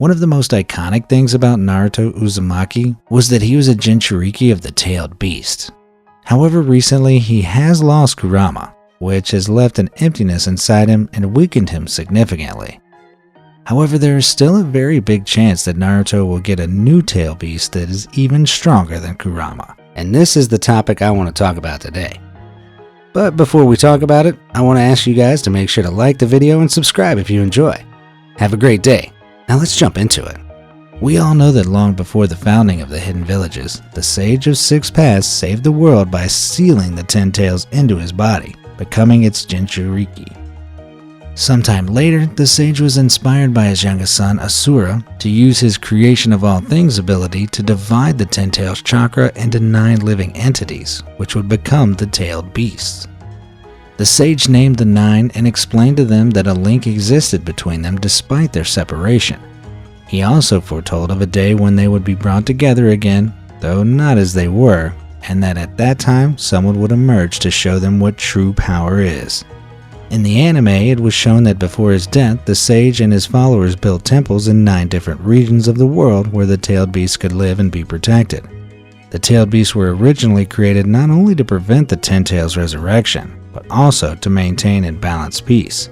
One of the most iconic things about Naruto Uzumaki was that he was a Jinchuriki of the tailed beast. However, recently he has lost Kurama, which has left an emptiness inside him and weakened him significantly. However, there is still a very big chance that Naruto will get a new tail beast that is even stronger than Kurama. And this is the topic I want to talk about today. But before we talk about it, I want to ask you guys to make sure to like the video and subscribe if you enjoy. Have a great day. Now let's jump into it. We all know that long before the founding of the Hidden Villages, the Sage of Six Paths saved the world by sealing the 10 tails into his body, becoming its Jinchuriki. Sometime later, the sage was inspired by his youngest son, Asura, to use his creation of all things ability to divide the 10 tails chakra into 9 living entities, which would become the tailed beasts. The sage named the 9 and explained to them that a link existed between them despite their separation. He also foretold of a day when they would be brought together again, though not as they were, and that at that time someone would emerge to show them what true power is. In the anime, it was shown that before his death, the sage and his followers built temples in 9 different regions of the world where the tailed beasts could live and be protected. The tailed beasts were originally created not only to prevent the 10 tails resurrection, but also to maintain and balance peace.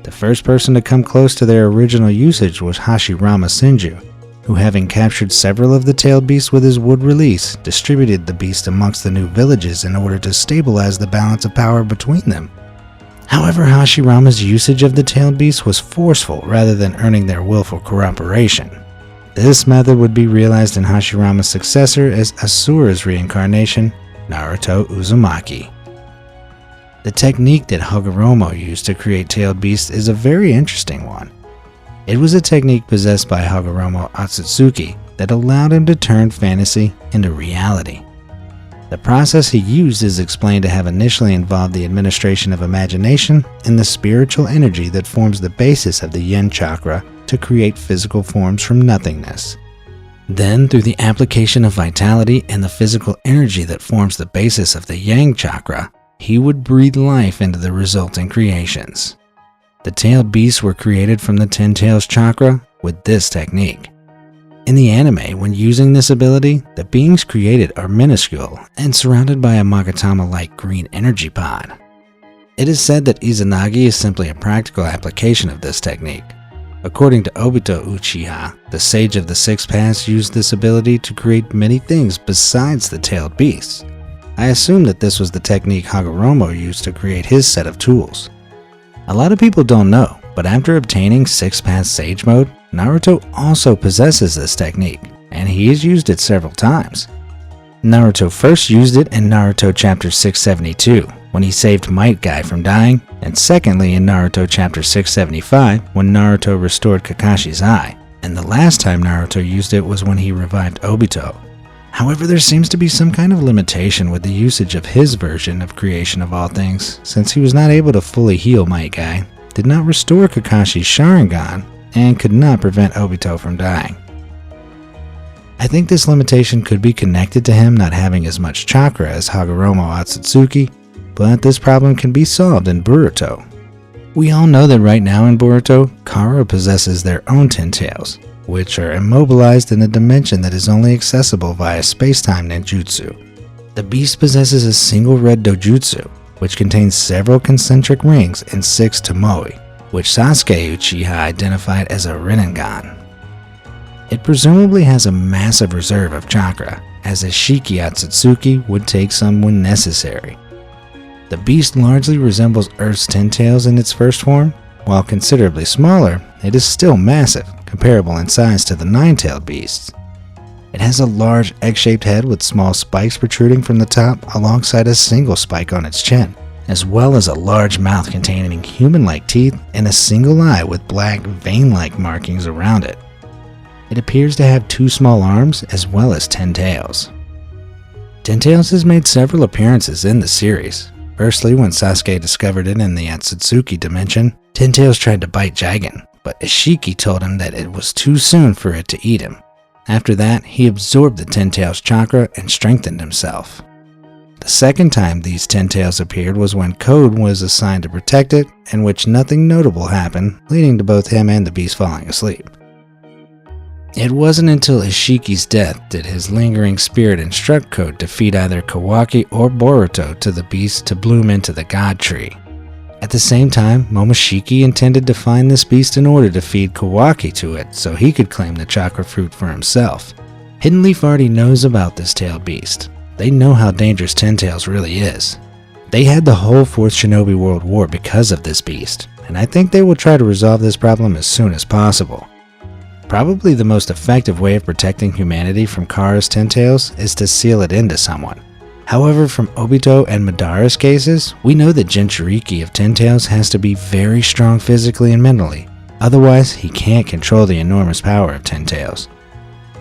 The first person to come close to their original usage was Hashirama Senju, who, having captured several of the tailed beasts with his wood release, distributed the beast amongst the new villages in order to stabilize the balance of power between them. However, Hashirama's usage of the tailed beast was forceful rather than earning their willful cooperation. This method would be realized in Hashirama's successor as Asura's reincarnation, Naruto Uzumaki. The technique that Hagoromo used to create tailed beasts is a very interesting one. It was a technique possessed by Hagoromo Otsutsuki that allowed him to turn fantasy into reality. The process he used is explained to have initially involved the administration of imagination and the spiritual energy that forms the basis of the yin chakra to create physical forms from nothingness. Then, through the application of vitality and the physical energy that forms the basis of the yang chakra, he would breathe life into the resulting creations. The tailed beasts were created from the 10 tails chakra with this technique. In the anime, when using this ability, the beings created are minuscule and surrounded by a Magatama-like green energy pod. It is said that Izanagi is simply a practical application of this technique. According to Obito Uchiha, the Sage of the Six Paths used this ability to create many things besides the tailed beasts. I assume that this was the technique Hagoromo used to create his set of tools. A lot of people don't know, but after obtaining Six Paths Sage Mode, Naruto also possesses this technique, and he has used it several times. Naruto first used it in Naruto Chapter 672, when he saved Might Guy from dying, and secondly in Naruto Chapter 675, when Naruto restored Kakashi's eye, and the last time Naruto used it was when he revived Obito. However, there seems to be some kind of limitation with the usage of his version of creation of all things, since he was not able to fully heal Might Guy, did not restore Kakashi's Sharingan, and could not prevent Obito from dying. I think this limitation could be connected to him not having as much chakra as Hagoromo Otsutsuki, but this problem can be solved in Boruto. We all know that right now in Boruto, Kara possesses their own 10 tails, which are immobilized in a dimension that is only accessible via space-time ninjutsu. The beast possesses a single red dojutsu, which contains several concentric rings and 6 tomoe, which Sasuke Uchiha identified as a Rinnegan. It presumably has a massive reserve of chakra, as a Shiki Otsutsuki would take some when necessary. The beast largely resembles Earth's 10 tails in its first form. While considerably smaller, it is still massive, comparable in size to the 9-tailed beasts. It has a large egg-shaped head with small spikes protruding from the top alongside a single spike on its chin, as well as a large mouth containing human-like teeth and a single eye with black vein-like markings around it. It appears to have 2 small arms as well as 10 tails. 10 tails has made several appearances in the series. Firstly, when Sasuke discovered it in the Otsutsuki dimension, 10 tails tried to bite Jigen, but Ishiki told him that it was too soon for it to eat him. After that, he absorbed the 10 tails chakra and strengthened himself. The second time these 10 tails appeared was when Code was assigned to protect it, in which nothing notable happened, leading to both him and the beast falling asleep. It wasn't until Ishiki's death did his lingering spirit instruct Code to feed either Kawaki or Boruto to the beast to bloom into the God Tree. At the same time, Momoshiki intended to find this beast in order to feed Kawaki to it so he could claim the chakra fruit for himself. Hidden Leaf already knows about this tailed beast. They know how dangerous Ten Tails really is. They had the whole 4th Shinobi World War because of this beast, and I think they will try to resolve this problem as soon as possible. Probably the most effective way of protecting humanity from Kara's Ten Tails is to seal it into someone. However, from Obito and Madara's cases, we know that Jinchuriki of Ten Tails has to be very strong physically and mentally, otherwise he can't control the enormous power of Ten Tails,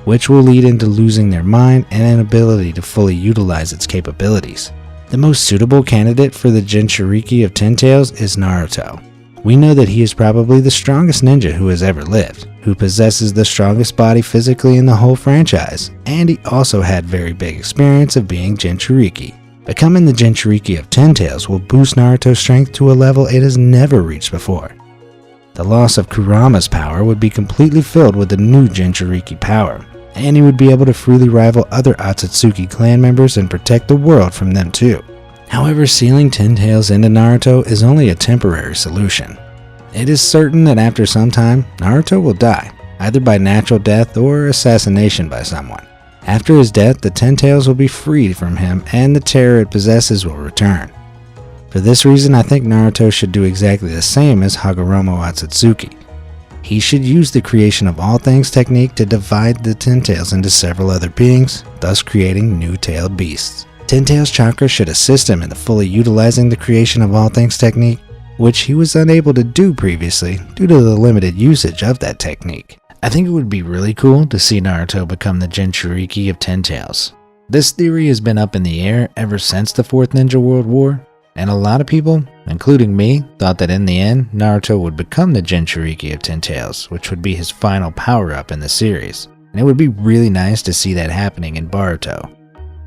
which will lead into losing their mind and an ability to fully utilize its capabilities. The most suitable candidate for the Jinchuriki of Ten Tails is Naruto. We know that he is probably the strongest ninja who has ever lived, who possesses the strongest body physically in the whole franchise, and he also had very big experience of being Jinchuriki. Becoming the Jinchuriki of Ten Tails will boost Naruto's strength to a level it has never reached before. The loss of Kurama's power would be completely filled with the new Jinchuriki power, and he would be able to freely rival other Otsutsuki clan members and protect the world from them too. However, sealing Ten Tails into Naruto is only a temporary solution. It is certain that after some time, Naruto will die, either by natural death or assassination by someone. After his death, the Ten Tails will be freed from him and the terror it possesses will return. For this reason, I think Naruto should do exactly the same as Hagoromo Otsutsuki. He should use the creation of all things technique to divide the Ten Tails into several other beings, thus creating new tailed beasts. Ten Tails chakra should assist him in fully utilizing the creation of all things technique, which he was unable to do previously due to the limited usage of that technique. I think it would be really cool to see Naruto become the Jinchuriki of Ten Tails. This theory has been up in the air ever since the 4th Ninja World War, and a lot of people, including me, thought that in the end, Naruto would become the Jinchuriki of Ten Tails, which would be his final power-up in the series, and it would be really nice to see that happening in Boruto.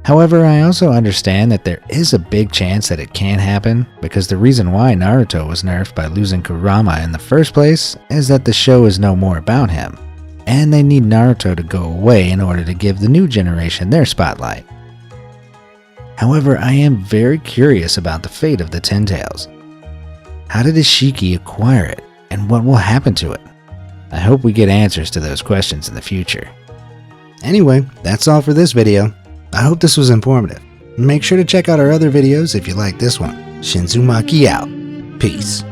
However, I also understand that there is a big chance that it can't happen, because the reason why Naruto was nerfed by losing Kurama in the first place is that the show is no more about him, and they need Naruto to go away in order to give the new generation their spotlight. However, I am very curious about the fate of the Ten Tails. How did Ishiki acquire it, and what will happen to it? I hope we get answers to those questions in the future. Anyway, that's all for this video. I hope this was informative. Make sure to check out our other videos if you like this one. Shinzumaki out. Peace.